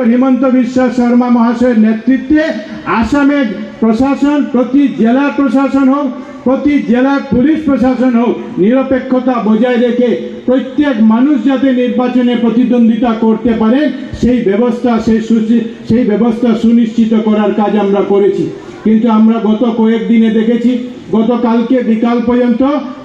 হিমন্ত বিশ্ব শর্মা মহাশয়ের নেতৃত্বে আসামের প্রশাসন, প্রতি জেলা প্রশাসন হোক, প্রতি জেলার পুলিশ প্রশাসন হোক, নিরপেক্ষতা বজায় রেখে প্রত্যেক মানুষ যাতে নির্বাচনে প্রতিদ্বন্দ্বিতা করতে পারেন সেই ব্যবস্থা সুনিশ্চিত করার কাজ আমরা করেছি। কিন্তু আমরা গত কয়েকদিনে দেখেছি, গতকালকে বিকাল পর্যন্ত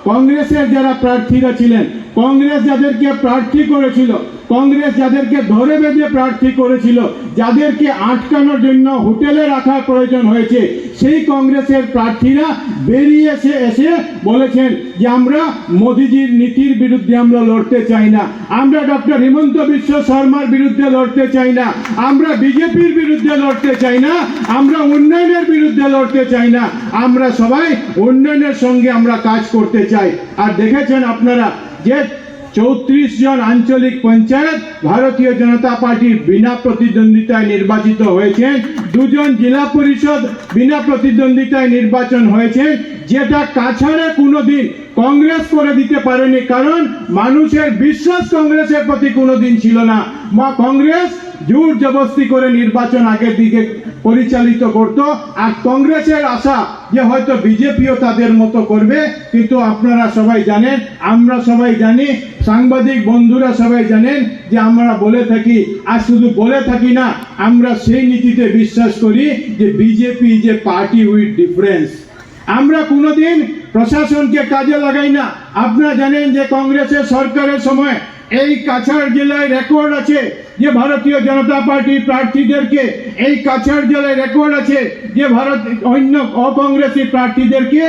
কংগ্রেসের যারা প্রার্থীরা ছিলেন, কংগ্রেস যাদেরকে প্রার্থী করেছিল, কংগ্রেস যাদেরকে ধরে বেঁধে প্রার্থী করেছিল, যাদেরকে আটকানোর জন্য হোটেলে রাখার প্রয়োজন হয়েছে, সেই কংগ্রেসের প্রার্থীরা বেরিয়ে এসে বলেছেন যে আমরা মোদিজির নীতির বিরুদ্ধে আমরা লড়তে চাই না, আমরা ডক্টর হিমন্ত বিশ্ব শর্মার বিরুদ্ধে লড়তে চাই না, আমরা বিজেপির বিরুদ্ধে লড়তে চাই না, আমরা উন্নয়নের বিরুদ্ধে লড়তে চাই না, আমরা সবাই উন্নয়নের সঙ্গে আমরা কাজ করতে চাই। আর দেখেছেন আপনারা যে 34 জন আঞ্চলিক পঞ্চায়েত ভারতীয় জনতা পার্টির বিনা প্রতিদ্বন্দ্বিতায় নির্বাচিত হয়েছেন, 2 জন জেলা পরিষদ বিনা প্রতিদ্বন্দ্বিতায় নির্বাচন হয়েছে, যেটা কাছাড়ে কোনোদিন কংগ্রেস করে দিতে পারেনি, কারণ মানুষের বিশ্বাস কংগ্রেসের প্রতি কোনোদিন ছিল না। কংগ্রেস জোর জবরদস্তি করে নির্বাচন আগের দিকে পরিচালিত করত, আর কংগ্রেসের আশা যে হয়তো বিজেপিও তাদের মতো করবে। কিন্তু আপনারা সবাই জানেন, আমরা সবাই জানি, সাংবাদিক বন্ধুরা সবাই জানেন যে আমরা বলে থাকি, আর শুধু বলে থাকি না, আমরা সেই নীতিতে বিশ্বাস করি যে বিজেপি যে পার্টি উইথ ডিফারেন্স। আমরা কোনোদিন প্রশাসনকে কাজে লাগাই না। আপনারা জানেন যে কংগ্রেসের সরকারের সময় এই কাছাড় জেলায় রেকর্ড আছে যে ভারতীয় জনতা পার্টির প্রার্থীদেরকে, এই কাছাড় জেলায় রেকর্ড আছে যে অন্য অকংগ্রেসী প্রার্থীদেরকে